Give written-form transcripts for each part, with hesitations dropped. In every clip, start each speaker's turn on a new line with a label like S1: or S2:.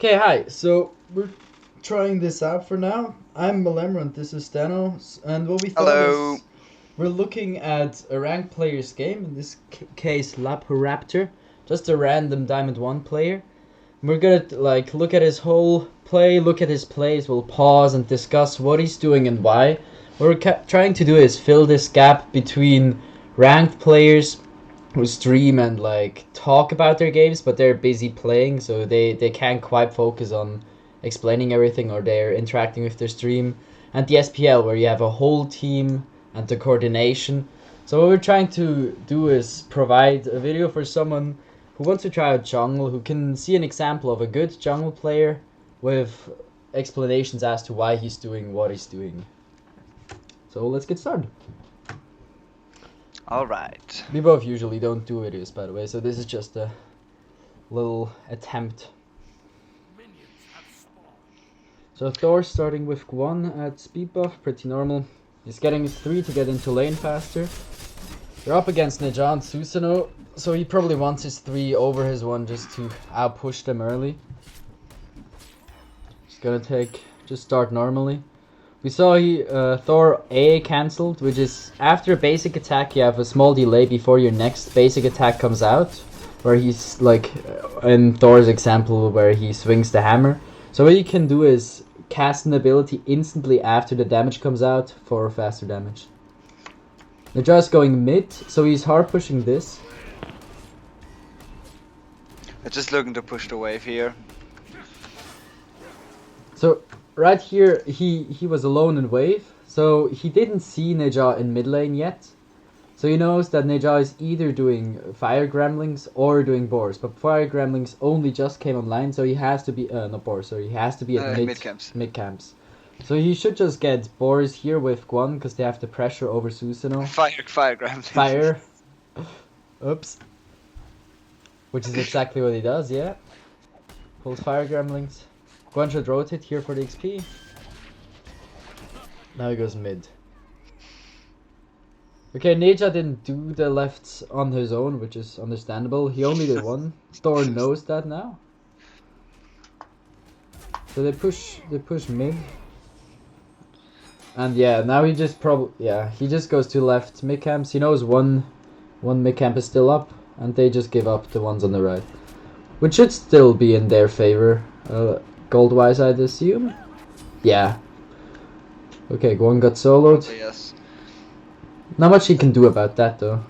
S1: Okay, hi. So we're trying this out for now. I'm Malembro and this is Daenou. And what we thought
S2: Hello.
S1: is we're looking at a ranked player's game, in this case Laporatpor, just a random Diamond 1 player. We're gonna look at his whole play, look at his plays, we'll pause and discuss what he's doing and why. What we're trying to do is fill this gap between ranked players who stream and talk about their games, but they're busy playing, so they can't quite focus on explaining everything, or they're interacting with their stream. And the SPL, where you have a whole team and the coordination. So what we're trying to do is provide a video for someone who wants to try out jungle, who can see an example of a good jungle player with explanations as to why he's doing what he's doing. So let's get started.
S2: Alright.
S1: We both usually don't do videos, by the way, so this is just a little attempt. So Thor starting with Guan at speed buff, pretty normal. He's getting his 3 to get into lane faster. They're up against Neja and Susanoo, so he probably wants his 3 over his 1 just to outpush them early. He's gonna just start normally. We saw Thor A cancelled, which is after a basic attack you have a small delay before your next basic attack comes out, where he's like in Thor's example where he swings the hammer. So what you can do is cast an ability instantly after the damage comes out for faster damage. Neja is going mid, so he's hard pushing this.
S2: I'm just looking to push the wave here.
S1: So right here, he was alone in wave, so he didn't see Neja in mid lane yet. So he knows that Neja is either doing Fire Gremlings or doing Boars, but Fire Gremlings only just came online, so he has to be, not Boars, sorry, he has to be at mid camps. So he should just get Boars here with Guan, because they have the pressure over Susanoo.
S2: Fire Gremlins.
S1: Fire. Oops. Which is exactly what he does, yeah. Pulls Fire Gremlings. Guan should rotate here for the XP. Now he goes mid. Okay, Neja didn't do the lefts on his own, which is understandable. He only did one. Thor knows that now. So they push mid. And yeah, now he just he just goes to left mid camps. He knows one mid camp is still up, and they just give up the ones on the right. Which should still be in their favor. Gold-wise, I'd assume. Yeah. Okay, Guan got soloed.
S2: Yes.
S1: Not much he can do about that, though.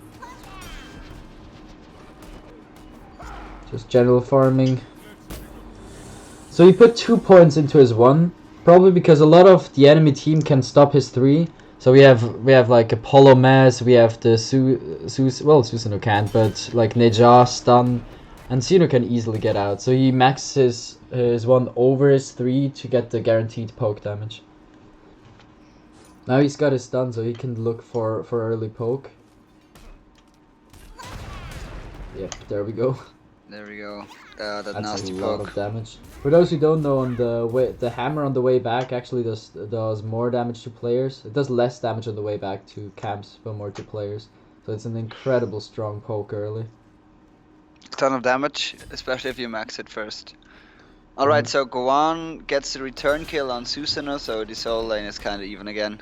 S1: Just general farming. So he put 2 points into his 1, probably because a lot of the enemy team can stop his 3. So we have like Apollo Maz, we have the Susanoo can't, but like Neja stun. And Sino can easily get out, so he maxes his 1 over his 3 to get the guaranteed poke damage. Now he's got his stun, so he can look for early poke. Yep, there we go.
S2: There we go. That
S1: That's
S2: nasty
S1: a
S2: poke.
S1: lot of damage. For those who don't know, on the hammer on the way back actually does more damage to players. It does less damage on the way back to camps, but more to players. So it's an incredible strong poke early.
S2: Ton of damage, especially if you max it first. Alright, so Guan gets the return kill on Susanoo, so this whole lane is kind of even again.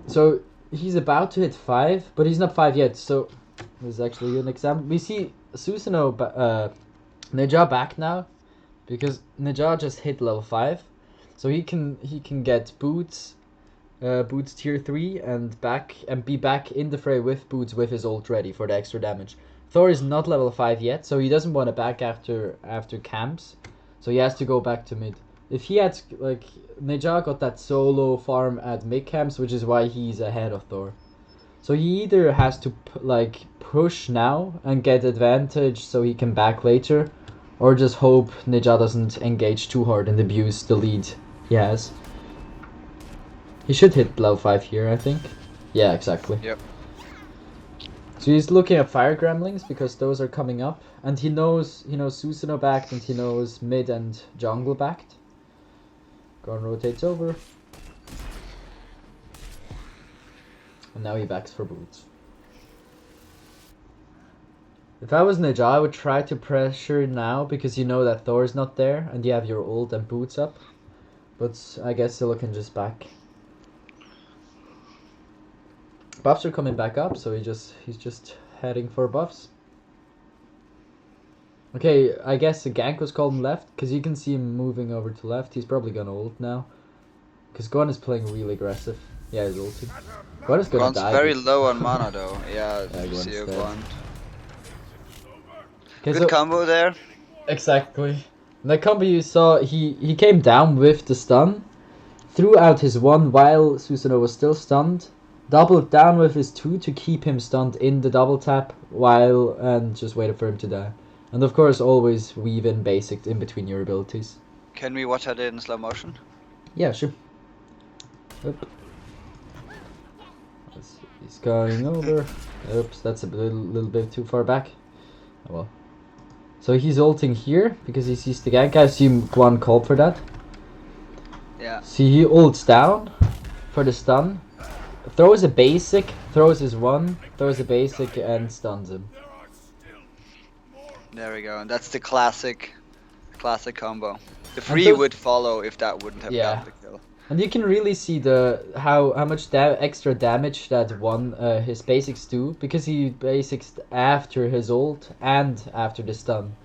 S1: So he's about to hit 5, but he's not 5 yet, so this is actually an example. We see Susanoo, Neja back now, because Neja just hit level 5, so he can get boots tier 3 and be back in the fray with boots with his ult ready for the extra damage. Thor is not level 5 yet, so he doesn't want to back after camps, so he has to go back to mid. If he had, Neja got that solo farm at mid camps, which is why he's ahead of Thor. So he either has to push now and get advantage so he can back later, or just hope Neja doesn't engage too hard and abuse the lead he has. He should hit level 5 here, I think. Yeah, exactly.
S2: Yep.
S1: So he's looking at Fire Gremlings because those are coming up, and he knows Susanoo backed, and he knows mid and jungle backed. Gon rotates over. And now he backs for boots. If I was Ninja, I would try to pressure now because you know that Thor's not there and you have your ult and boots up. But I guess Scylla can just back. Buffs are coming back up, so he's just heading for buffs. Okay, I guess the gank was called left because you can see him moving over to left. He's probably gonna ult now because Guan is playing really aggressive. Yeah, he's ulting. Guan is gonna die.
S2: Very low on mana though. Yeah, you see a Guan. Good combo there.
S1: Exactly. The combo you saw, he came down with the stun, threw out his 1 while Susanoo was still stunned, doubled down with his 2 to keep him stunned in the double tap and just waited for him to die. And of course always weave in basic in between your abilities.
S2: Can we watch that in slow motion?
S1: Yeah, sure. Oop. He's going over. Oops, that's a little bit too far back. Oh well. So he's ulting here because he sees the gank. I assume Guan called for that.
S2: Yeah.
S1: See, he ults down for the stun, throws a basic, throws his 1, throws a basic, and stuns him.
S2: There we go. And that's the classic combo. The free would follow if that wouldn't have gotten the kill.
S1: And you can really see how much extra damage that his basics do because he basics after his ult and after the stun,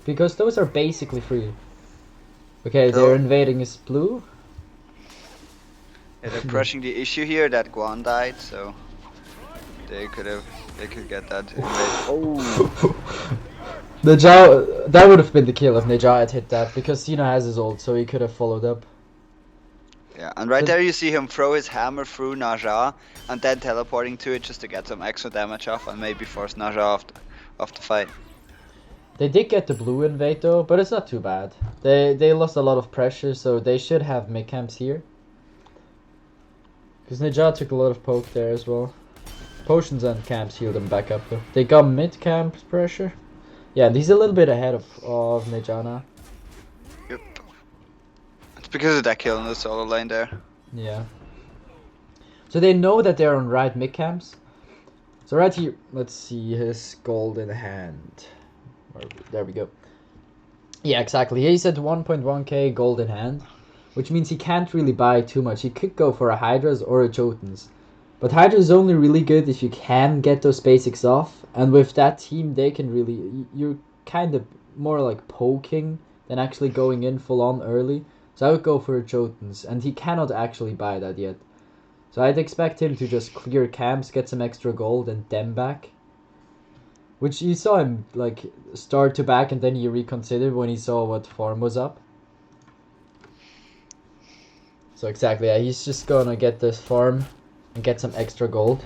S1: because those are basically free. Okay, they're invading his blue.
S2: Yeah, they're crushing the issue here that Guan died, so they could get that invade.
S1: Oh. Neja, that would have been the kill if Neja had hit that because Cena has his ult, so he could have followed up.
S2: Yeah, and right there you see him throw his hammer through Naja and then teleporting to it just to get some extra damage off and maybe force Naja off the fight.
S1: They did get the blue invade though, but it's not too bad. They lost a lot of pressure, so they should have mid camps here. Because Neja took a lot of poke there as well. Potions and camps healed them back up though. They got mid camp pressure. Yeah, and he's a little bit ahead of Neja now.
S2: Yep. It's because of that kill in the solo lane there.
S1: Yeah. So they know that they're on right mid camps. So right here, let's see his golden hand. There we go. Yeah, exactly. He's at 1.1k golden hand, which means he can't really buy too much. He could go for a Hydra's or a Jotun's. But Hydra is only really good if you can get those basics off, and with that team they can really, you're kind of more like poking than actually going in full on early. So I would go for a Jotun's, and he cannot actually buy that yet. So I'd expect him to just clear camps, get some extra gold, and then back. Which you saw him like start to back, and then he reconsidered when he saw what farm was up. So exactly, yeah, he's just gonna get this farm and get some extra gold.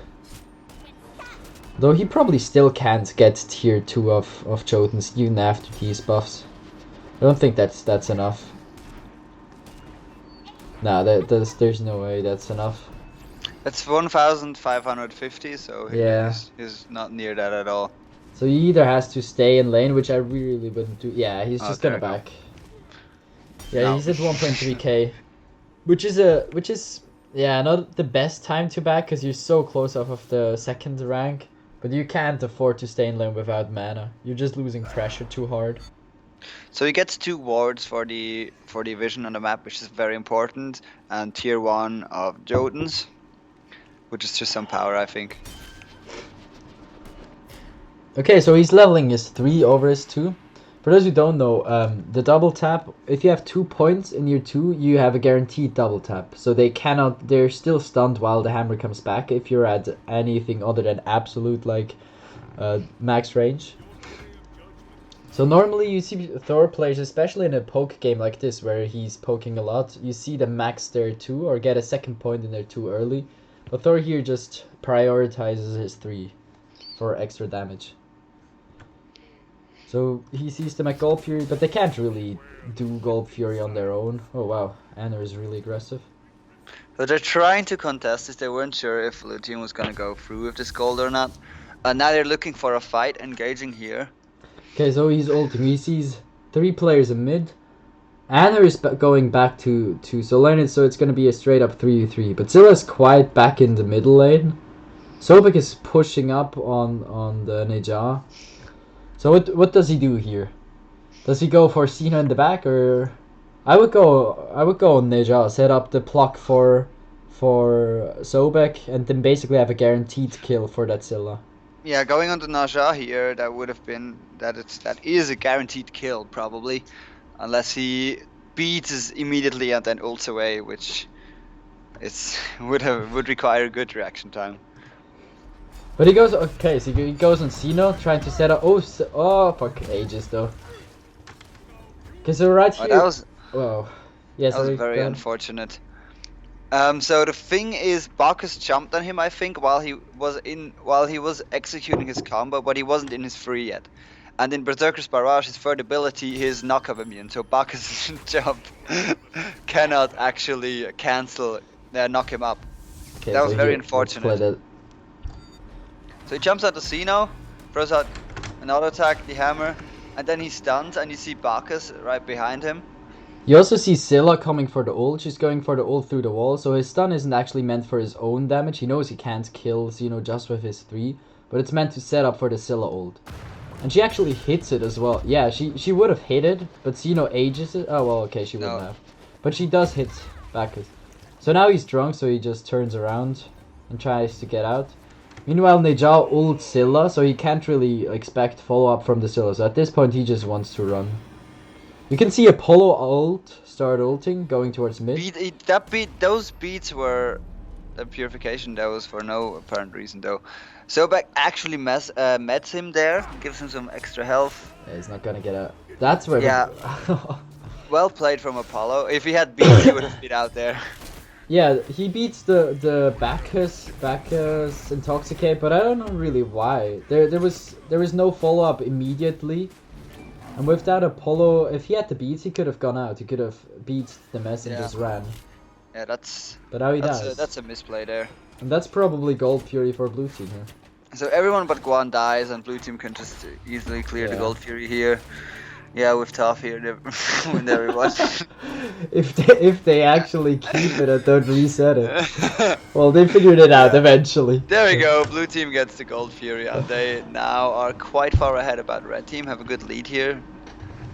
S1: Though he probably still can't get tier 2 of Jotuns even after these buffs. I don't think that's enough. Nah, there's no way that's enough.
S2: That's 1,550, so he's not near that at all.
S1: So he either has to stay in lane, which I really wouldn't do. Yeah, he's just gonna back. Yeah, he's at 1.3k, which is yeah, not the best time to back because you're so close off of the second rank, but you can't afford to stay in lane without mana. You're just losing pressure too hard.
S2: So he gets 2 wards for the vision on the map, which is very important, and tier 1 of Jotuns, which is just some power, I think.
S1: Okay, so he's leveling his 3 over his 2. For those who don't know, the double tap, if you have 2 points in your 2, you have a guaranteed double tap. So they're still stunned while the hammer comes back if you're at anything other than absolute max range. So normally you see Thor players, especially in a poke game like this where he's poking a lot, you see them max their 2 or get a second point in their 2 early. But Thor here just prioritizes his 3 for extra damage. So he sees them at Gold Fury, but they can't really do Gold Fury on their own. Oh wow, Anna is really aggressive.
S2: So they're trying to contest this. They weren't sure if blue team was gonna go through with this gold or not. Now they're looking for a fight, engaging here.
S1: Okay, so he's ulting. He sees 3 players in mid. Anna is going back to Solanid, so it's gonna be a straight up 3v3. But Zilla's quite back in the middle lane. Sobek is pushing up on the Neja. So what does he do here? Does he go for Cena in the back, or I would go on Neja, set up the block for Sobek, and then basically have a guaranteed kill for that Scylla.
S2: Yeah, going on to Naja here, that would have been that is a guaranteed kill probably, unless he beats us immediately and then ults away, which would require good reaction time.
S1: But he goes okay, so he goes on Cena, trying to set up. Oh fuck, ages though. Okay, so right here.
S2: That was
S1: yes,
S2: that was very unfortunate. So the thing is, Bacchus jumped on him, I think, while he was executing his combo, but he wasn't in his free yet. And in Berserker's Barrage, his third ability, his knockup immune. So Bacchus' jump cannot actually cancel, knock him up.
S1: Okay,
S2: that was
S1: so
S2: very
S1: here,
S2: unfortunate. So he jumps out to Xeno, throws out another attack, the hammer, and then he stuns, and you see Bacchus right behind him.
S1: You also see Scylla coming for the ult. She's going for the ult through the wall, so his stun isn't actually meant for his own damage. He knows he can't kill Xeno just with his 3, but it's meant to set up for the Scylla ult. And she actually hits it as well. Yeah, she would have hit it, but Xeno ages it. Oh, well, okay, she wouldn't have. But she does hit Bacchus. So now he's drunk, so he just turns around and tries to get out. Meanwhile, Neja ults Scylla, so he can't really expect follow-up from the Scylla. So at this point, he just wants to run. You can see Apollo ult, start ulting, going towards mid.
S2: Those beats were a purification. That was for no apparent reason, though. Sobek actually met him there, gives him some extra health.
S1: Yeah, he's not gonna get out. That's where.
S2: Yeah. Well played from Apollo. If he had beats, he would have been out there.
S1: Yeah, he beats the Bacchus Intoxicate, but I don't know really why. There was no follow up immediately. And with that Apollo, if he had the beats, he could have gone out. He could have beat the mess and just ran.
S2: Yeah, that's.
S1: But now he does.
S2: That's a misplay there.
S1: And that's probably Gold Fury for Blue Team here.
S2: So everyone but Guan dies, and Blue Team can just easily clear the Gold Fury here. Yeah, with Tough here, they win everyone.
S1: if they actually keep it and don't reset it. Well, they figured it out eventually.
S2: There we go, Blue Team gets the Gold Fury, and they now are quite far ahead about Red Team, have a good lead here.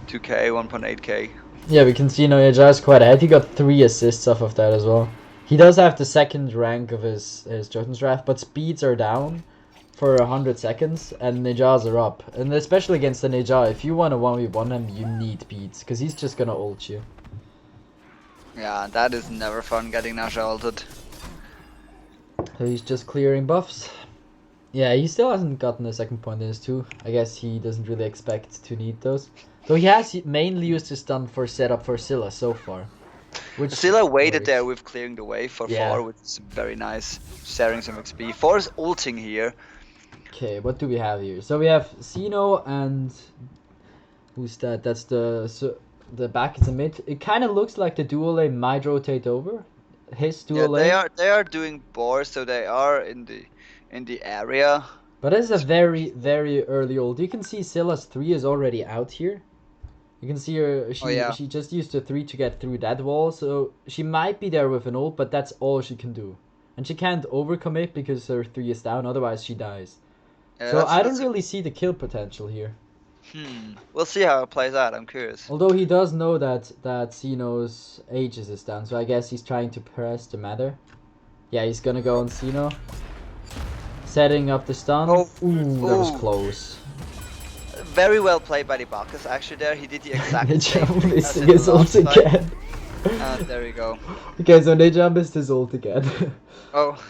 S2: 2k, 1.8k.
S1: Yeah, we can see Neja is quite ahead. He got 3 assists off of that as well. He does have the second rank of his Jotun's Wrath, but speeds are down for 100 seconds, and Nejas are up. And especially against the Neja, if you want to 1v1 him, you need beats, because he's just gonna ult you.
S2: Yeah, that is never fun, getting Neja ulted.
S1: So he's just clearing buffs. Yeah, he still hasn't gotten a second point in his 2. I guess he doesn't really expect to need those. So he has mainly used his stun for setup for Scylla so far.
S2: Scylla waited there with clearing the way for Thor, which is very nice, sharing some XP. Thor is ulting here.
S1: Okay, what do we have here? So we have Xeno and who's that? That's the back is the mid. It kind of looks like the dual lane might rotate over. His dual lane.
S2: They are doing boars, so they are in the area.
S1: But this is a very early ult. You can see Scylla's 3 is already out here. You can see her. She just used her 3 to get through that wall, so she might be there with an ult, but that's all she can do, and she can't overcommit because her 3 is down. Otherwise, she dies. So I don't really see the kill potential here.
S2: We'll see how it plays out. I'm curious.
S1: Although he does know that Xeno's Aegis is down, so I guess he's trying to press the matter. Yeah, he's gonna go on Xeno. Setting up the stun. That was close.
S2: Very well played by the Bacchus actually there. He did the exact
S1: same missing his ult again.
S2: There we go.
S1: Okay, so Neja missed his ult again.
S2: Oh.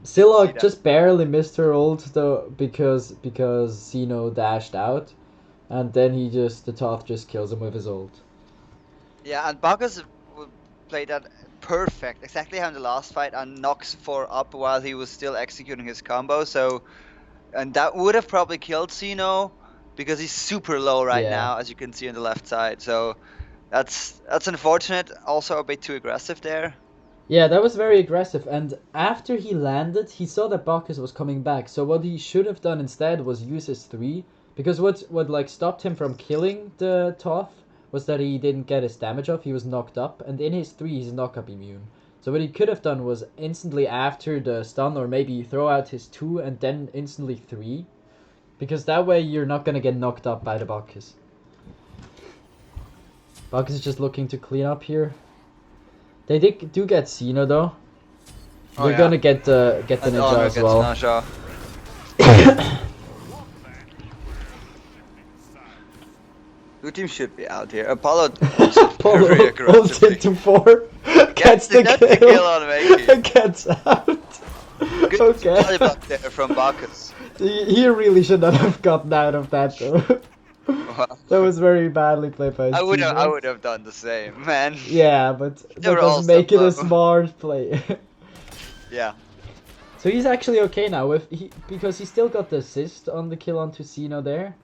S1: Scylla just barely missed her ult though because Xeno dashed out, and then the Toth just kills him with his ult.
S2: Yeah, and Bacchus played that perfect, exactly how in the last fight, and knocks Thor up while he was still executing his combo. So, and that would have probably killed Xeno because he's super low right now, as you can see on the left side. So that's unfortunate. Also a bit too aggressive there.
S1: Yeah, that was very aggressive. And after he landed, he saw that Bacchus was coming back. So what he should have done instead was use his 3, because what like stopped him from killing the Toth was that he didn't get his damage off. He was knocked up, and in his 3 he's knock-up immune. So what he could have done was instantly after the stun, or maybe throw out his 2 and then instantly 3. because that way you're not gonna get knocked up by the Bacchus. Bacchus is just looking to clean up here. They do get Xeno though.
S2: Oh,
S1: They're
S2: yeah.
S1: gonna get the Ninja as well.
S2: Naja. Blue team should be out here. Apollo
S1: Apollo
S2: very aggressively.
S1: ulted to 4. Gets the
S2: That's the kill on Makey.
S1: Gets out.
S2: Good
S1: Okay.
S2: volley block there from Bacchus.
S1: He really should not have gotten out of that though. That was very badly played by his
S2: I would
S1: teammates.
S2: have done the same, man.
S1: Yeah, but
S2: They
S1: that
S2: were all
S1: doesn't make it
S2: so
S1: a
S2: low.
S1: smart play.
S2: Yeah.
S1: So he's actually okay now because he still got the assist on the kill onto Xeno there.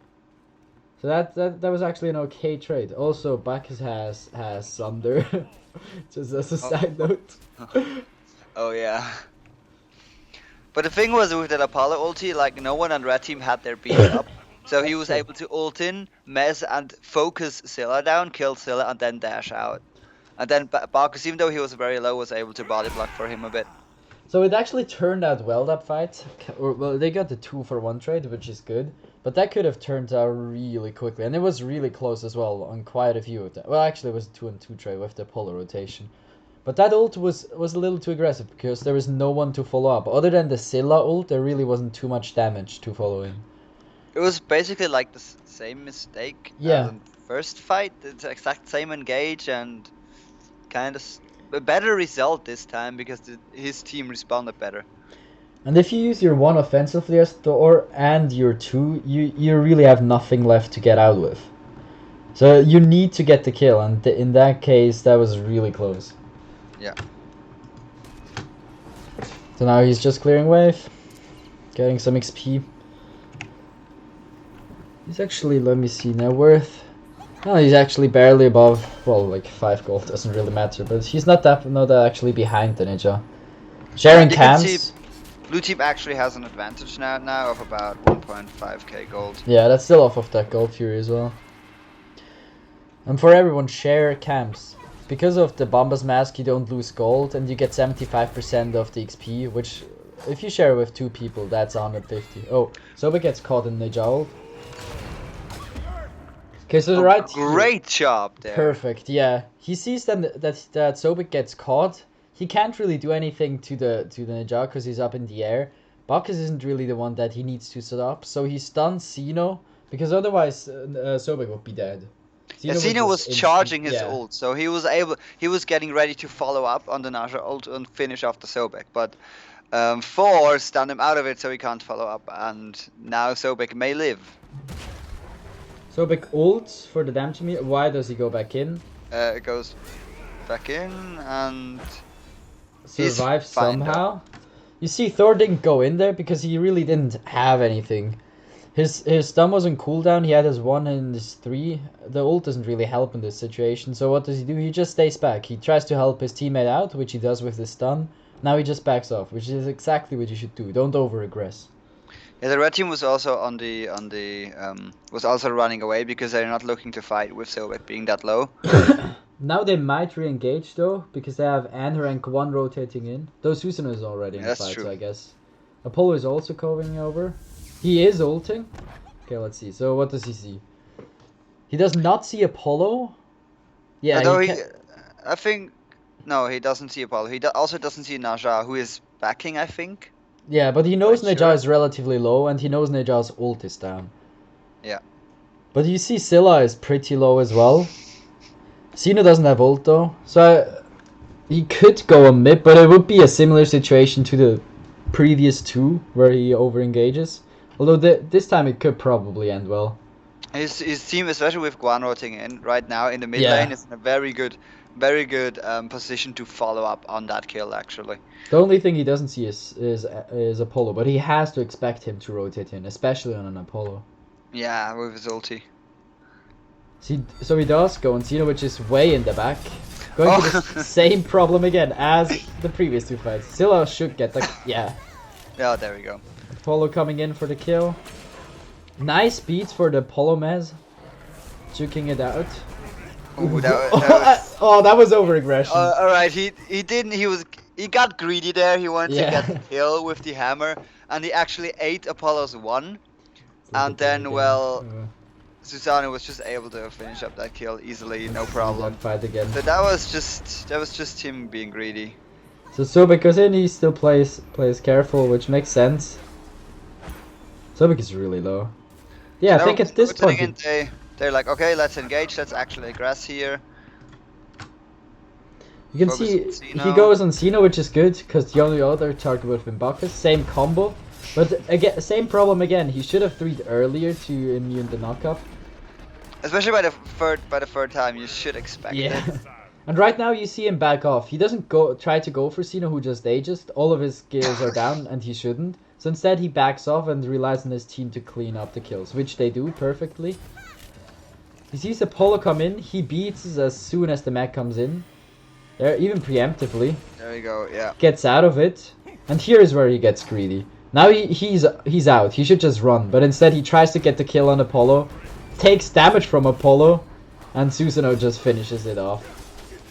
S1: So that was actually an okay trade. Also, Bacchus has Thunder, just as a side note.
S2: Oh yeah. But the thing was with that Apollo ulti, like no one on red team had their beat up. So he was able to ult in, mess and focus Scylla down, kill Scylla and then dash out. And then Bacchus, even though he was very low, was able to body block for him a bit.
S1: So it actually turned out well, that fight. Well, they got the 2-for-1 trade, which is good. But that could have turned out really quickly. And it was really close as well on quite a few of them. Well, actually, it was a 2-on-2 trade with the Apollo rotation. But that ult was a little too aggressive because there was no one to follow up. Other than the Scylla ult, there really wasn't too much damage to follow in.
S2: It was basically like the same mistake
S1: Yeah.
S2: as in the first fight. It's the exact same engage and kind of a better result this time because his team responded better.
S1: And if you use your 1 offensively as Thor and your 2, you really have nothing left to get out with. So you need to get the kill, and in that case, that was really close.
S2: Yeah.
S1: So now he's just clearing wave, getting some XP. He's actually, let me see, net worth. Oh, he's actually barely above, well, like 5 gold, doesn't really matter, but he's not actually behind the Ninja. Sharing
S2: You can see
S1: cams.
S2: Blue team actually has an advantage now of about 1.5k gold.
S1: Yeah, that's still off of that Gold Fury as well. And for everyone, share camps. Because of the Bomba's Mask, you don't lose gold, and you get 75% of the XP, which, if you share with 2 people, that's 150. Oh, Sobek gets caught in Ninja ult. Okay, so right here-
S2: Great job there.
S1: Perfect, yeah. He sees then that Sobek gets caught. He can't really do anything to the Ninja because he's up in the air. Bacchus isn't really the one that he needs to stop, so he stuns Xeno, because otherwise Sobek would be dead.
S2: Yeah,
S1: would
S2: Xeno
S1: just
S2: was charging his
S1: yeah.
S2: ult, so he was getting ready to follow up on the Naja ult and finish off the Sobek, but Thor stunned him out of it so he can't follow up, and now Sobek may live.
S1: Sobek ults for the damage meter. Why does he go back in?
S2: It goes back in and he's
S1: Survive
S2: fine,
S1: somehow. You see, Thor didn't go in there because he really didn't have anything. His stun was on cooldown. He had his 1 and his 3. The ult doesn't really help in this situation. So what does he do? He just stays back. He tries to help his teammate out, which he does with his stun. Now he just backs off, which is exactly what you should do. Don't over-aggress.
S2: Yeah, the red team was also was also running away because they're not looking to fight with Sobek being that low.
S1: Now they might re-engage though, because they have Anne rank 1 rotating in. Though Susanoo is already in the
S2: That's
S1: fight,
S2: true.
S1: so I guess. Apollo is also going over. He is ulting. Okay, let's see. So what does he see? He does not see Apollo. Yeah,
S2: Although
S1: he
S2: I think no, he doesn't see Apollo. He also doesn't see Naja, who is backing, I think.
S1: yeah, but he knows
S2: Quite
S1: Neja
S2: sure.
S1: is relatively low, and he knows Neja's ult is down.
S2: Yeah.
S1: But you see Scylla is pretty low as well. Xeno doesn't have ult though, so he could go on mid, but it would be a similar situation to the previous 2, where he over-engages. Although this time it could probably end well.
S2: His team, especially with Guan rotating in right now in the mid
S1: Yeah.
S2: lane, is in a very good position to follow up on that kill. Actually,
S1: The only thing he doesn't see is Apollo, but he has to expect him to rotate in, especially on an Apollo.
S2: yeah, with his ulti.
S1: So he does go on Xeno, which is way in the back. Going to the same problem again as the previous 2 fights. Scylla should get the... yeah.
S2: Yeah, there we go.
S1: Apollo coming in for the kill. Nice beats for the Apollo Mez. Juking it out.
S2: Ooh, that was,
S1: Oh, that was over-aggression.
S2: all right, he got greedy there. He wanted
S1: Yeah.
S2: to get the kill with the hammer, and he actually ate Apollo's 1. And then, well, Susanoo was just able to finish up that kill easily, no problem.
S1: That fight again.
S2: So that was just him being greedy.
S1: So Sobek goes in, he still plays careful, which makes sense. Sobek is really low. Yeah, I think at this point
S2: they're like, okay, let's engage, let's actually aggress here.
S1: You can see he goes on Xeno, which is good, because the only other target would have been Bacchus. Same combo, but again, same problem again. He should have 3'd earlier to immune the knockup.
S2: Especially by the third time, you should expect it.
S1: And right now you see him back off. He doesn't try to go for Xeno, who just ages. All of his skills are down, and he shouldn't. So instead he backs off and relies on his team to clean up the kills, which they do perfectly. He sees Apollo come in, he beats as soon as the mech comes in. There, even preemptively.
S2: There you go, yeah.
S1: Gets out of it, and here is where he gets greedy. Now he's out, he should just run, but instead he tries to get the kill on Apollo, takes damage from Apollo, and Susanoo just finishes it off.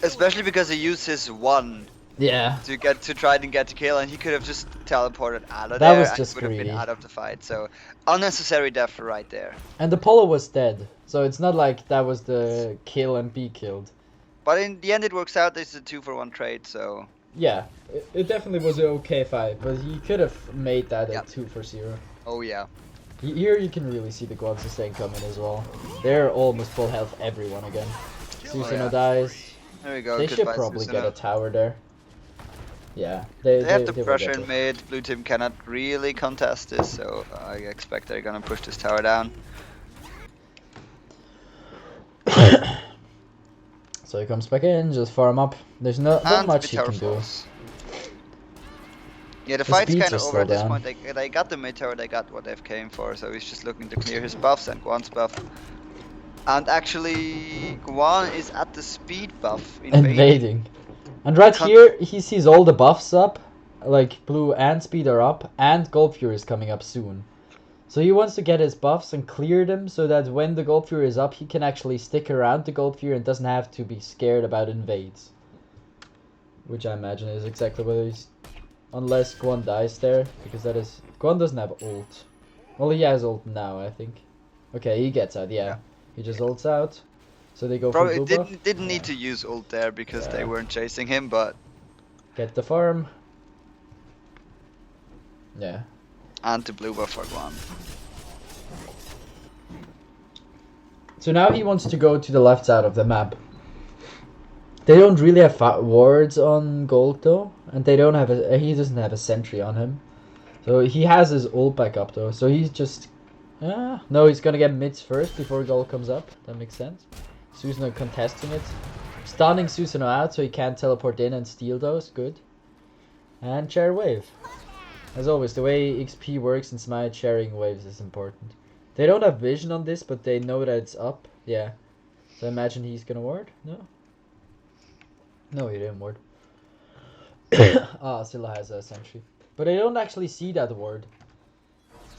S2: Especially because he used his 1.
S1: Yeah.
S2: To try and get the kill, and he could have just teleported out of
S1: that
S2: there
S1: was just
S2: and would have
S1: greedy.
S2: been out of the fight. So unnecessary death right there.
S1: And Apollo was dead, so it's not like that was the kill and be killed.
S2: But in the end, it works out. This is a 2-for-1 trade, so.
S1: Yeah, it definitely was an okay fight, but he could have made that a 2-for-0.
S2: Oh yeah.
S1: Here you can really see the Guan sustain coming as well. They're almost full health, everyone again. Susanoo dies.
S2: There we go.
S1: They should probably get a tower there. Yeah, they
S2: have the pressure in mid. Blue team cannot really contest this, so I expect they're gonna push this tower down.
S1: So he comes back in, just farm up. There's not much he can do.
S2: Yeah, the fight's kind of over at this point. They got the mid tower, they got what they've came for, so he's just looking to clear his buffs and Guan's buff. And actually, Guan is at the speed buff.
S1: Invading. And right here, he sees all the buffs up, like blue and speed are up, and Gold Fury is coming up soon. So he wants to get his buffs and clear them so that when the Gold Fury is up, he can actually stick around the Gold Fury and doesn't have to be scared about invades. Which I imagine is exactly what he's... Unless Guan dies there, because that is... Guan doesn't have ult. Well, he has ult now, I think. Okay, he gets out, yeah. He just ults out. So they go for blue buff.
S2: Didn't need to use ult there because they weren't chasing him, but...
S1: Get the farm. Yeah.
S2: And the blue buff for Guan.
S1: So now he wants to go to the left side of the map. They don't really have wards on gold though, and they don't have he doesn't have a sentry on him. So he has his ult back up though, so he's just... no, he's gonna get mids first before gold comes up. That makes sense. Susanoo contesting it. Stunning Susanoo out so he can't teleport in and steal those. Good. And share wave. As always, the way XP works in Smite, sharing waves is important. They don't have vision on this, but they know that it's up. Yeah. So I imagine he's gonna ward? No? No, he didn't ward. Scylla has a sentry. But I don't actually see that ward.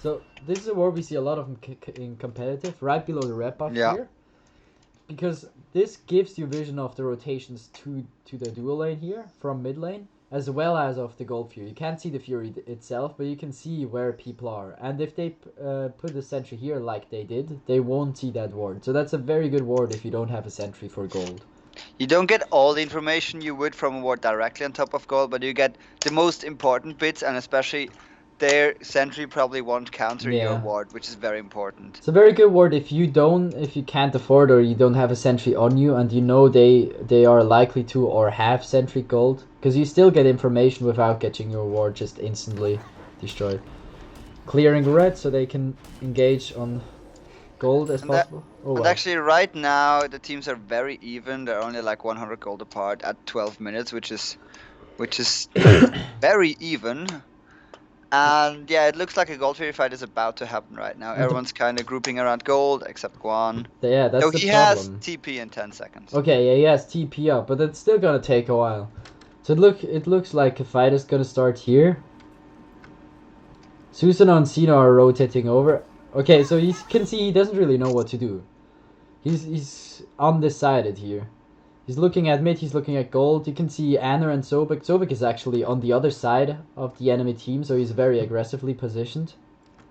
S1: So this is a ward we see a lot of in competitive, right below the red buff here. Because this gives you vision of the rotations to the dual lane here, from mid lane, as well as of the Gold Fury. You can't see the Fury itself, but you can see where people are. And if they put the sentry here like they did, they won't see that ward. So that's a very good ward if you don't have a sentry for gold.
S2: You don't get all the information you would from a ward directly on top of gold, but you get the most important bits, and especially their sentry probably won't counter your ward, which is very important.
S1: It's a very good ward if you can't afford or you don't have a sentry on you, and you know they are likely to or have sentry gold, because you still get information without getting your ward just instantly destroyed. Clearing red so they can engage on gold as possible.
S2: And actually right now the teams are very even. They're only like 100 gold apart at 12 minutes, which is very even. And yeah, it looks like a Gold Fury fight is about to happen right now. Everyone's kind of grouping around gold, except Guan.
S1: Yeah, that's the problem.
S2: He has TP in 10 seconds.
S1: Okay, yeah, he has TP up, but it's still gonna take a while. So it looks like a fight is gonna start here. Susanoo and Xeno are rotating over. Okay, so you can see he doesn't really know what to do. He's undecided here. He's looking at mid, he's looking at gold. You can see Anna and Sobek. Sobek is actually on the other side of the enemy team, so he's very aggressively positioned.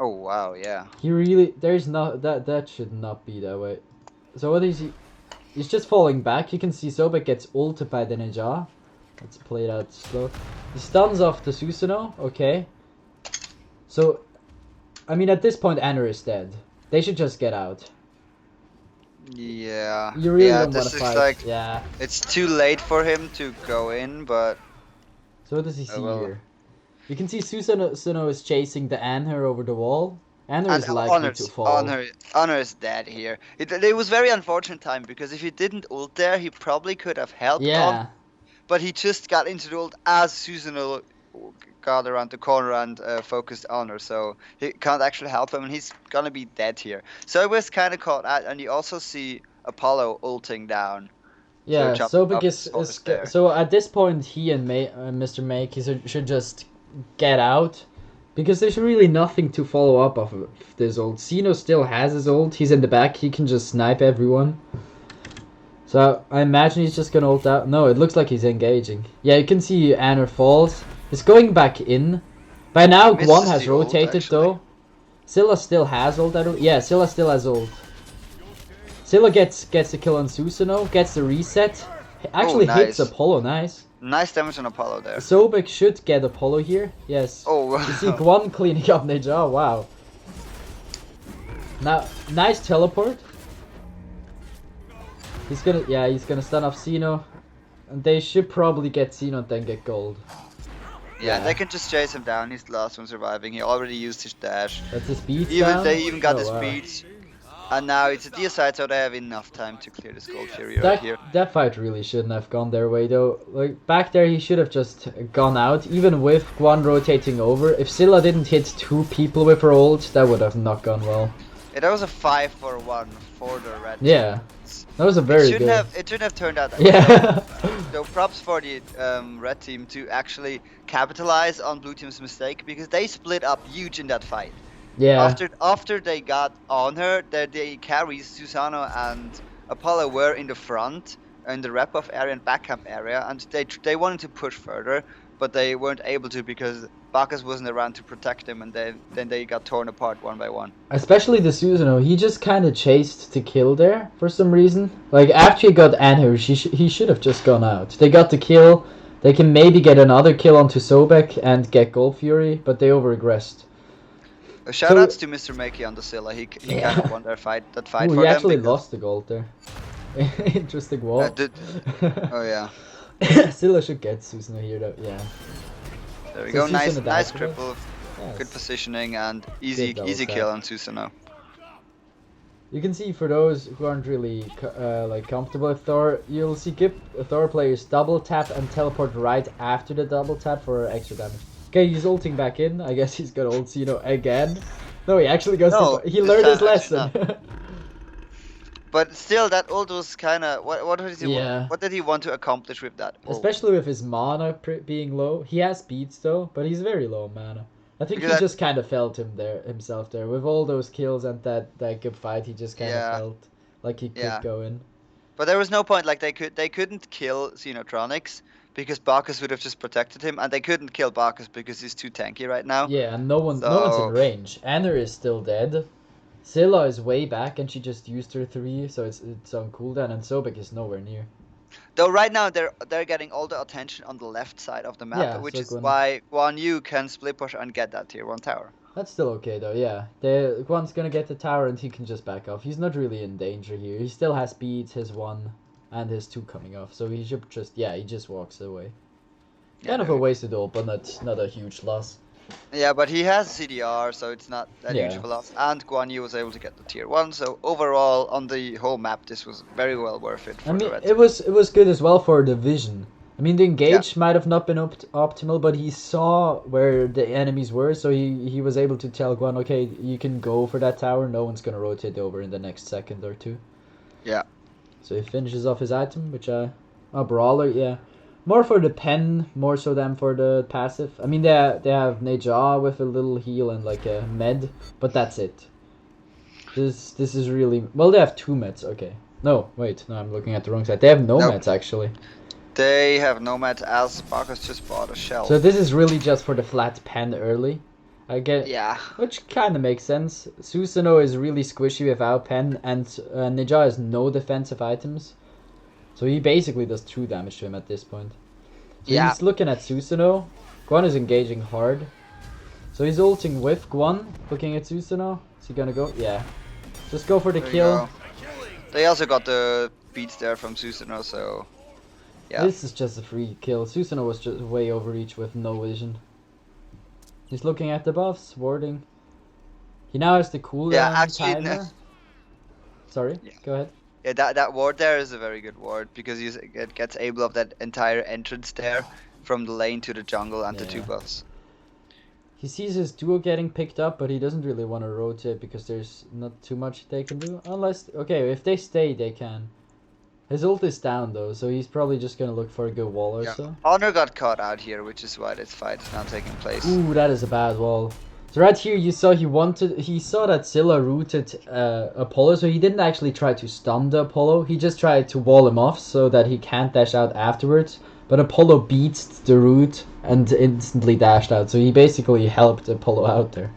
S2: Oh wow, yeah.
S1: He really, there's not, that should not be that way. So what is he? He's just falling back. You can see Sobek gets ulted by the Ninja. Let's play that slow. He stuns off the Susanoo, okay. So, I mean at this point Anna is dead. They should just get out.
S2: Yeah.
S1: You really
S2: yeah,
S1: don't want
S2: this
S1: to
S2: looks
S1: fight.
S2: like
S1: Yeah.
S2: it's too late for him to go in, but
S1: So what does he see
S2: well.
S1: here? You can see Susanoo is chasing the Anher over the wall. Anher
S2: And
S1: is likely to fall.
S2: Honor is dead here. It was very unfortunate time because if he didn't ult there, he probably could have helped
S1: Yeah.
S2: on. But he just got into the ult as Susanoo got around the corner and focused Honor, so he can't actually help him, and he's gonna be dead here. So it was kind of caught out, and you also see Apollo ulting down.
S1: Yeah,
S2: so
S1: Sobek is
S2: there.
S1: so at this point he and Mr. Make should just get out because there's really nothing to follow up of this ult. Xeno still has his ult. He's in the back. He can just snipe everyone. So I imagine he's just gonna ult out. No, it looks like he's engaging. Yeah, you can see Anna falls. He's going back in. By now,
S2: Misses
S1: Guan has
S2: the ult,
S1: rotated
S2: actually.
S1: though. Scylla still has ult. Yeah, Scylla still has ult. Scylla gets the kill on Susanoo, gets the reset. Actually hits
S2: nice.
S1: Apollo, nice.
S2: Nice damage on Apollo there.
S1: Sobek should get Apollo here, yes.
S2: Oh,
S1: You see Guan cleaning up Ninja, oh, wow. Now, nice teleport. He's gonna stun off Xeno. And they should probably get Xeno and then get gold.
S2: Yeah, they can just chase him down. He's the last one surviving. He already used his dash.
S1: That's his speed
S2: They even got
S1: oh,
S2: his
S1: wow.
S2: speeds. And now it's a deal side, so they have enough time to clear this gold fury right here.
S1: That fight really shouldn't have gone their way though. Like back there he should have just gone out, even with Guan rotating over. If Scylla didn't hit 2 people with her ult, that would have not gone well.
S2: Yeah, that was a 5-for-1 for the red.
S1: Yeah. That was a very good.
S2: It shouldn't have turned out that
S1: Yeah.
S2: So props for the red team to actually capitalize on blue team's mistake because they split up huge in that fight.
S1: Yeah.
S2: After they got on her, they carries Susanoo and Apollo were in the front in the wrap-off area and backup area, and they wanted to push further, but they weren't able to because Bacchus wasn't around to protect them, and then they got torn apart one by one.
S1: Especially the Susanoo, he just kind of chased to kill there for some reason. Like after he got Anhu, he should have just gone out. They got the kill. They can maybe get another kill onto Sobek and get Gold Fury, but they over-aggressed.
S2: Shoutouts to Mr. Makey on the Scylla. He kind of won that fight
S1: Ooh,
S2: for
S1: he
S2: them.
S1: actually lost the gold there. Interesting wall.
S2: Oh yeah.
S1: Scylla should get Susanoo here though, yeah.
S2: There we
S1: So
S2: go. Nice
S1: Susanoo
S2: cripple.
S1: Yes.
S2: Good positioning and easy kill on Susanoo.
S1: You can see for those who aren't really like comfortable with Thor, you'll see Thor players double tap and teleport right after the double tap for extra damage. Okay, he's ulting back in. I guess he's gonna ult Xeno again. No, he actually goes. He learned his lesson.
S2: But still, that ult was kind of what did he want to accomplish with that ult?
S1: Especially with his mana being low. He has speeds though, but he's very low mana. I think he just kind of felt himself there with all those kills and that good fight. He just kind of felt like he could go in.
S2: But there was no point. Like they couldn't kill Xenotronics because Bacchus would have just protected him, and they couldn't kill Bacchus because he's too tanky right now.
S1: Yeah, and no one's in range. Anna is still dead. Scylla is way back, and she just used her 3, so it's on cooldown, and Sobek is nowhere near.
S2: Though right now they're getting all the attention on the left side of the map, which is why Guan Yu can split push and get that tier 1 tower.
S1: That's still okay though, yeah. Guan's gonna get the tower and he can just back off. He's not really in danger here. He still has speeds, his 1 and his 2 coming off, so he should just, he just walks away. Kind of a wasted ult, but not a huge loss.
S2: Yeah, but he has CDR, so it's not that huge of a loss. And Guan Yu was able to get the tier 1, so overall on the whole map this was very well worth it for the Reds.
S1: It was good as well for the vision. I mean, the engage might have not been optimal, but he saw where the enemies were, so he was able to tell Guan, okay, you can go for that tower, no one's gonna rotate over in the next second or 2.
S2: Yeah.
S1: So he finishes off his item, which a brawler, yeah. More for the pen, more so than for the passive. I mean, they have Neja with a little heal and like a med, but that's it. This is really... Well, they have 2 meds, okay. No, wait, no, I'm looking at the wrong side. They have no meds, actually.
S2: They have no meds as Bacchus just bought a shell.
S1: So this is really just for the flat pen early. I get,
S2: Yeah.
S1: which kind of makes sense. Susanoo is really squishy without pen, and Ninja has no defensive items, so he basically does true damage to him at this point. So
S2: Yeah.
S1: he's looking at Susanoo. Guan is engaging hard, so he's ulting with Guan, looking at Susanoo. Is he gonna go? Yeah. Just go for the
S2: There you
S1: kill.
S2: go. They also got the beats there from Susanoo, so yeah.
S1: This is just a free kill. Susanoo was just way overreach with no vision. He's looking at the buffs, warding. He now has the cooldown
S2: Yeah, actually,
S1: timer. Sorry,
S2: Yeah.
S1: go ahead.
S2: Yeah, that ward there is a very good ward because it gets able of that entire entrance there from the lane to the jungle and the two
S1: Yeah.
S2: buffs.
S1: He sees his duo getting picked up, but he doesn't really want to rotate because there's not too much they can do. Unless, okay, if they stay, they can. His ult is down though, so he's probably just gonna look for a good wall or so.
S2: Honor got caught out here, which is why this fight is now taking place.
S1: Ooh, that is a bad wall. So right here you saw he saw that Scylla rooted Apollo, so he didn't actually try to stun the Apollo. He just tried to wall him off so that he can't dash out afterwards. But Apollo beats the root and instantly dashed out, so he basically helped Apollo out there.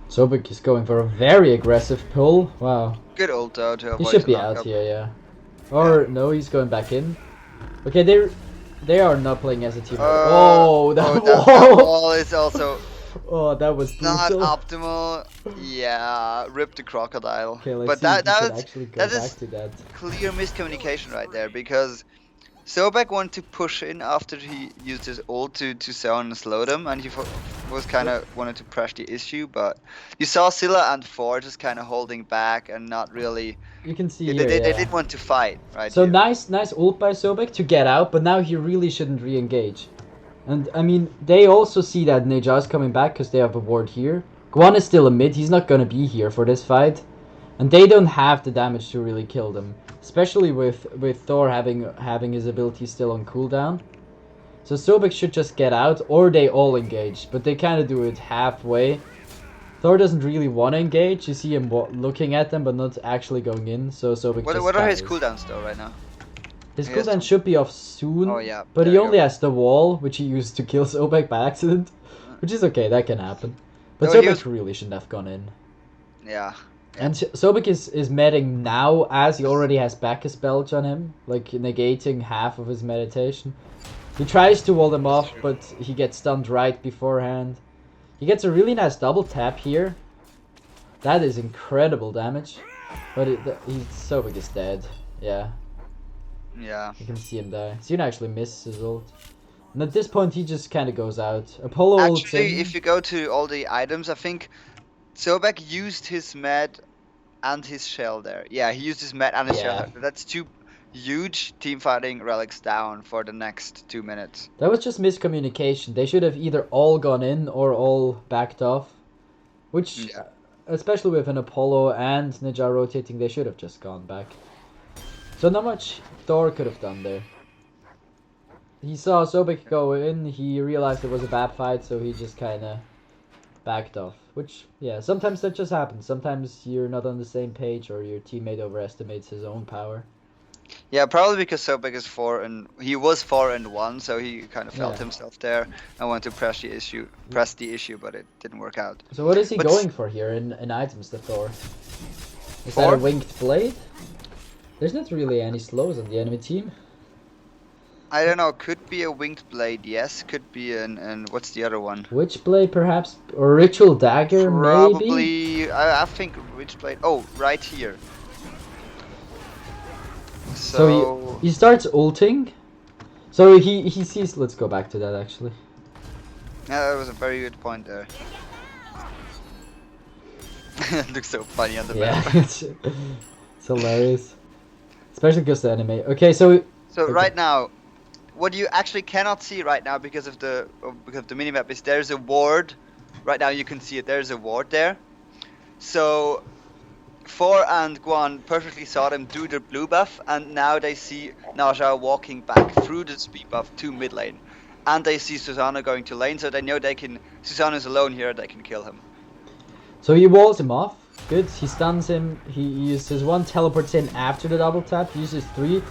S1: Sobek is going for a very aggressive pull. Wow.
S2: Good ult though to avoid
S1: He should
S2: the
S1: be
S2: knockup.
S1: out here, yeah. Or no, he's going back in. Okay, they are not playing as a team. Oh, that
S2: that wall is also
S1: Oh, that was
S2: not
S1: brutal.
S2: optimal. Yeah, rip the crocodile.
S1: Okay, let's
S2: but
S1: see if
S2: that
S1: we can
S2: was
S1: actually go
S2: that
S1: back
S2: is
S1: to that.
S2: clear miscommunication right there because Sobek wanted to push in after he used his ult to zone and slow them, and he was kind of wanted to press the issue, but you saw Scylla and Thor just kind of holding back and not really.
S1: You can see
S2: Yeah,
S1: here,
S2: they
S1: yeah.
S2: did want to fight, right?
S1: So
S2: here.
S1: nice ult by Sobek to get out, but now he really shouldn't re-engage. And I mean, they also see that Neja is coming back because they have a ward here. Guan is still a mid, he's not gonna be here for this fight. And they don't have the damage to really kill them. Especially with Thor having his ability still on cooldown. So Sobek should just get out, or they all engage. But they kind of do it halfway. Thor doesn't really want to engage. You see him looking at them, but not actually going in. So Sobek just
S2: What are his
S1: dies.
S2: cooldowns though right now?
S1: His
S2: He has
S1: cooldown
S2: some-
S1: should be off soon.
S2: Oh, yeah,
S1: But
S2: there
S1: he
S2: you
S1: only
S2: go.
S1: has the wall, which he used to kill Sobek by accident. Which is okay, that can happen. But
S2: No, he
S1: Sobek
S2: was-
S1: really shouldn't have gone in.
S2: Yeah.
S1: And Sobek is medding now as he already has Bacchus Belch on him, like negating half of his meditation. He tries to wall them off, but he gets stunned right beforehand. He gets a really nice double tap here. That is incredible damage. But Sobek is dead. Yeah,
S2: Yeah.
S1: you can see him die. Xune actually misses his ult. And at this point he just kind of goes out. Apollo ults
S2: Actually,
S1: in.
S2: if you go to all the items, I think Sobek used his med and his shell there. Yeah, he used his med and his shell.
S1: Yeah.
S2: There. That's two huge teamfighting relics down for the next 2 minutes.
S1: That was just miscommunication. They should have either all gone in or all backed off. Which,
S2: Yeah.
S1: especially with an Apollo and Ninja rotating, they should have just gone back. So not much Thor could have done there. He saw Sobek go in, he realized it was a bad fight, so he just kinda backed off. Which, yeah, sometimes that just happens. Sometimes you're not on the same page or your teammate overestimates his own power.
S2: Yeah, probably because Sobek is 4-1, so he kind of felt
S1: Yeah.
S2: himself there and wanted to press the issue, but it didn't work out.
S1: So what is he
S2: But
S1: going for here in items, the Thor? Is that
S2: Thor?
S1: a winged blade? There's not really any slows on the enemy team.
S2: I don't know, could be a winged blade, yes, could be an what's the other one?
S1: Witch blade, perhaps, or ritual dagger, maybe.
S2: Probably, I think witch blade. Oh, right here.
S1: So he starts ulting. So he sees. Let's go back to that actually.
S2: Yeah, that was a very good point there. It looks so funny on the
S1: Yeah,
S2: map.
S1: it's hilarious, especially because the anime. Okay, so
S2: So
S1: okay.
S2: right now, what you actually cannot see right now because of the minimap is there's a ward. Right now you can see it. There's a ward there. So Thor and Guan perfectly saw them do the blue buff, and now they see Naja walking back through the speed buff to mid lane, and they see Susanna going to lane, so they know they can. Susanna's alone here. They can kill him.
S1: So he walls him off. Good. He stuns him. He uses one, teleports in after the double tap. Uses 3.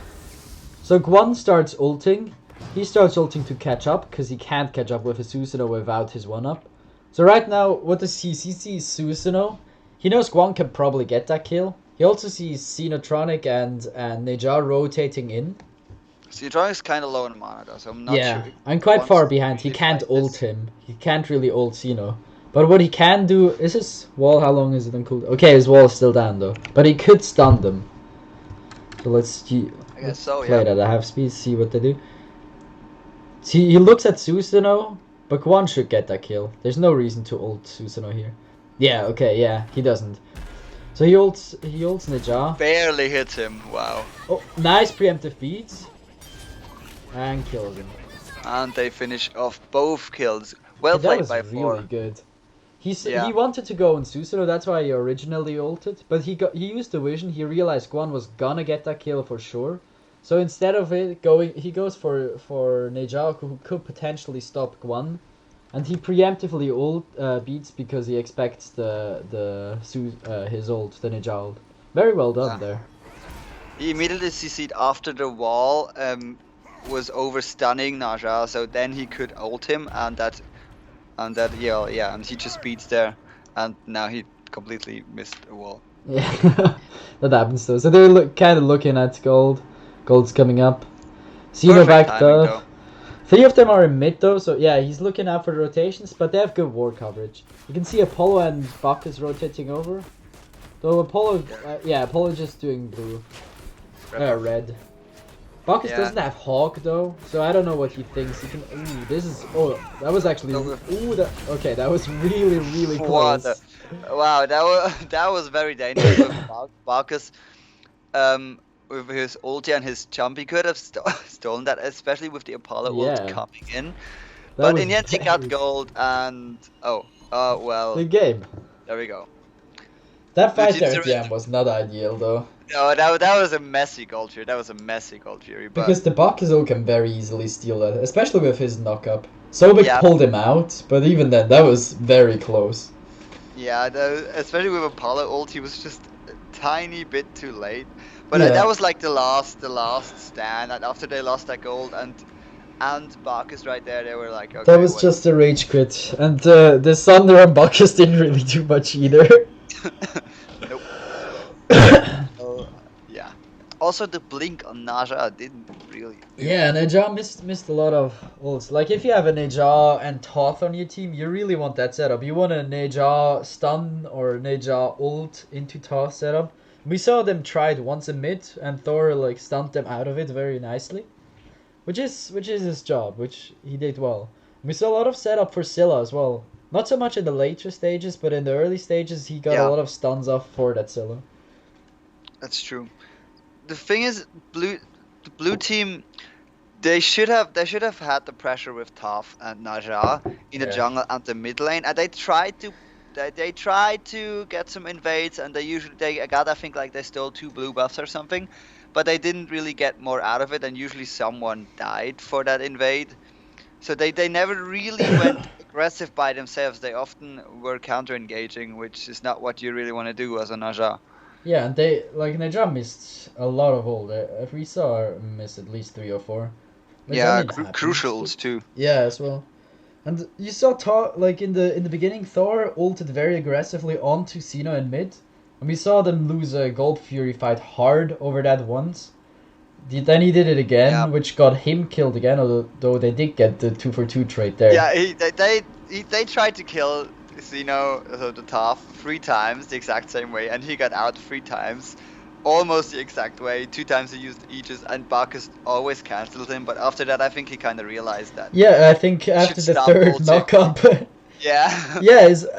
S1: So Guan starts ulting, he starts ulting to catch up, because he can't catch up with a Susanoo without his 1-up. So right now, what does he see? He sees Susanoo. He knows Guan can probably get that kill. He also sees Xenotronic and Neja rotating in.
S2: Xenotronic is kind of low on mana though, so I'm not
S1: Yeah,
S2: sure.
S1: I'm quite far
S2: Wants to
S1: behind. He
S2: really
S1: can't
S2: fight
S1: ult
S2: this.
S1: him. He can't really ult Xeno. But what he can do is his wall. How long is it on cooldown? Okay, his wall is still down though. But he could stun them. So let's
S2: I guess so,
S1: play
S2: yeah.
S1: that at half speed. See what they do. See, he looks at Susanoo, but Guan should get that kill. There's no reason to ult Susanoo here. Yeah. Okay. Yeah. He doesn't. So he ults Neja.
S2: Barely hits him. Wow.
S1: Oh, nice preemptive beats. And kills him.
S2: And they finish off both kills. Well
S1: That
S2: played
S1: was
S2: by
S1: really
S2: Thor.
S1: good. He
S2: Yeah.
S1: wanted to go on Susanoo, that's why he originally ulted. But he used the vision. He realized Guan was gonna get that kill for sure. So instead of it going, he goes for Neja, who could potentially stop Guan, and he preemptively beats because he expects his ult, the Neja ult. Very well done there.
S2: He immediately CC'd after the wall was over stunning Naja, so then he could ult him, and he just beats there, and now he completely missed a wall.
S1: Yeah, that happens though. So they're kind of looking at gold. Gold's coming up. Xeno backed up. 3 of them are in mid though, so yeah, he's looking out for the rotations, but they have good ward coverage. You can see Apollo and Bacchus rotating over. Though Apollo, Apollo just doing blue. Red. Bacchus doesn't have Hawk though, so I don't know what he thinks. He can. Ooh, that was actually. Okay, that was really close.
S2: Wow, that was very dangerous with Bacchus. With his ulti and his jump, he could have stolen that, especially with the Apollo ult coming in. But in the end, he got gold, and well.
S1: Good game.
S2: There we go.
S1: That fight there at the end was not ideal though.
S2: No, that was a messy gold fury. That was a messy gold fury.
S1: Because the Bacchus ult can very easily steal that, especially with his knock-up. Sobek pulled him out, but even then, that was very close.
S2: Yeah, especially with Apollo ult, he was just a tiny bit too late. But that was like the last stand. And after they lost that gold and Bacchus right there, they were like, okay.
S1: That was just a rage quit, and the Sunder and Bacchus didn't really do much either.
S2: Nope. Yeah. Also, the blink on Naja didn't really.
S1: Yeah, Neja missed a lot of ults. Like if you have a Neja and Toth on your team, you really want that setup. You want a Neja stun or Neja ult into Toth setup. We saw them try it once in mid, and Thor like stunned them out of it very nicely, which is his job, which he did well. We saw a lot of setup for Scylla as well. Not so much in the later stages, but in the early stages, he got a lot of stuns off for that Scylla.
S2: That's true. The thing is, the blue team, they should have had the pressure with Toph and Naja in the jungle and the mid lane, and they tried to get some invades, and they got, I think, like they stole 2 blue buffs or something, but they didn't really get more out of it, and usually someone died for that invade. So they never really went aggressive by themselves. They often were counter-engaging, which is not what you really want to do as a Naja.
S1: Yeah, and Neja missed a lot of ult. We saw her miss at least 3 or 4.
S2: Crucials too.
S1: Yeah, as well. And you saw Thor, like in the beginning, Thor ulted very aggressively onto Xeno in mid, and we saw them lose a Gold Fury fight hard over that once. Then he did it again, which got him killed again, although they did get the 2-for-2 trade there.
S2: Yeah, they tried to kill Xeno, the Toph, 3 times the exact same way, and he got out 3 times, almost the exact way. 2 times he used Aegis, and Bacchus always cancelled him, but after that I think he kind of realized that.
S1: Yeah, I think after the 3rd knock-up.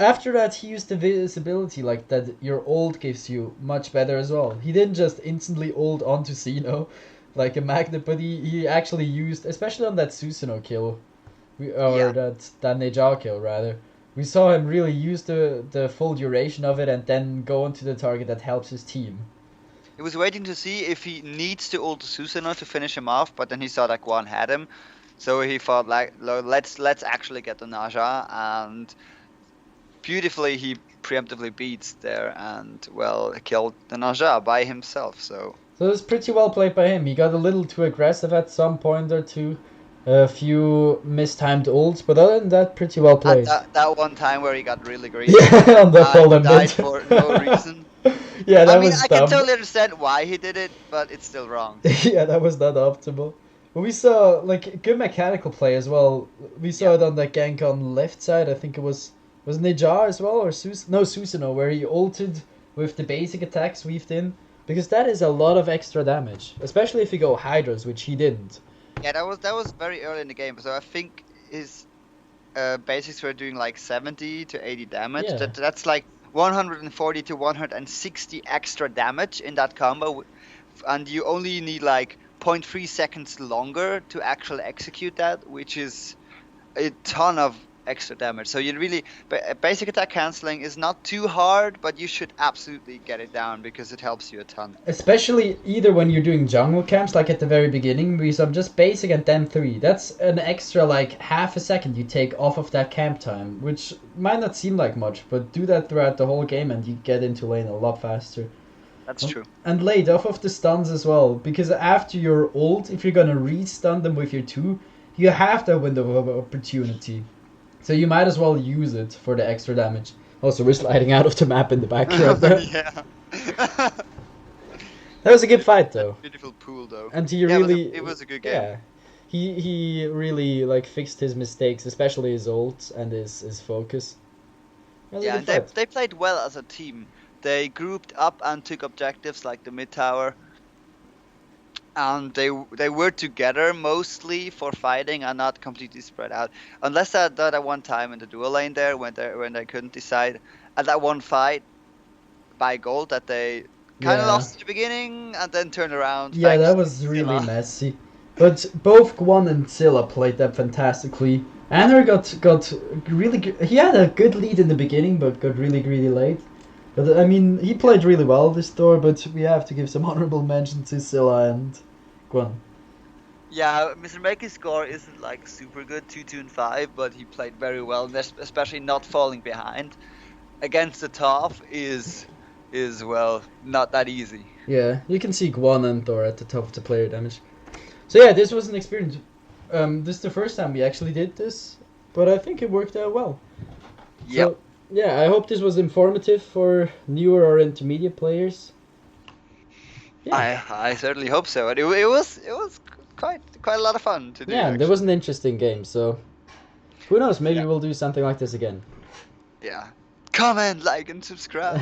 S1: After that he used the visibility, like that your ult gives you much better as well. He didn't just instantly ult onto Xeno like a magnet, but he actually used, especially on that Susanoo kill, that Neja kill rather. We saw him really use the full duration of it and then go onto the target that helps his team.
S2: He was waiting to see if he needs to ult Susanoo to finish him off, but then he saw that Guan had him. So he thought, like, let's actually get the Naja, and beautifully he preemptively beats there and, well, killed the Naja by himself. So
S1: it was pretty well played by him. He got a little too aggressive at some point or two, A few mistimed ults, but other than that, pretty well
S2: And
S1: played.
S2: that one time where he got really greedy.
S1: Yeah, on the fallen
S2: died
S1: mid.
S2: for no reason.
S1: Yeah, that
S2: I mean,
S1: was
S2: I can
S1: dumb.
S2: totally understand why he did it, but it's still wrong.
S1: Yeah, that was not optimal. But we saw like good mechanical play as well. We saw
S2: Yeah.
S1: it on that gank on left side. I think it was Nejar as well, or Susanoo, where he ulted with the basic attacks weaved in, because that is a lot of extra damage, especially if you go Hydras, which he didn't.
S2: Yeah, that was very early in the game. So I think his basics were doing like 70 to 80 damage.
S1: Yeah.
S2: That's like 140 to 160 extra damage in that combo, and you only need like 0.3 seconds longer to actually execute that, which is a ton of extra damage. So you really basic attack canceling is not too hard, but you should absolutely get it down because it helps you a ton.
S1: Especially either when you're doing jungle camps, like at the very beginning, we saw just basic and then 3. That's an extra like half a second you take off of that camp time, which might not seem like much, but do that throughout the whole game and you get into lane a lot faster.
S2: That's true.
S1: And late off of the stuns as well, because after your ult, if you're gonna re-stun them with your 2, you have that window of opportunity. So you might as well use it for the extra damage. Also, we're sliding out of the map in the background there.
S2: Yeah.
S1: That was a good fight, though.
S2: Beautiful pool, though.
S1: And he
S2: Yeah,
S1: really...
S2: it was a good game.
S1: Yeah. He really, like, fixed his mistakes, especially his ult and his focus.
S2: Yeah, and they played well as a team. They grouped up and took objectives like the mid tower. And they were together mostly for fighting and not completely spread out. Unless that one time in the dual lane there when they couldn't decide. At that one fight by gold that they kind of lost at the beginning and then turned around.
S1: Yeah, that was really messy. But both Guan and Scylla played that fantastically. Anar got really good. He had a good lead in the beginning, but got really greedy late. But I mean, he played really well this Thor, but we have to give some honorable mention to Scylla and Guan.
S2: Yeah, Mr. Make's score isn't like super good, 2-2 and 5, but he played very well, and especially not falling behind against the top is well not that easy.
S1: Yeah, you can see Guan and Thor at the top of the player damage. So yeah, this was an experience. This is the first time we actually did this, but I think it worked out well.
S2: Yep.
S1: So, yeah, I hope this was informative for newer or intermediate players.
S2: Yeah. I certainly hope so. And it was quite a lot of fun to do.
S1: Yeah, there was an interesting game, so who knows, maybe we'll do something like this again.
S2: Yeah. Comment, like, and subscribe.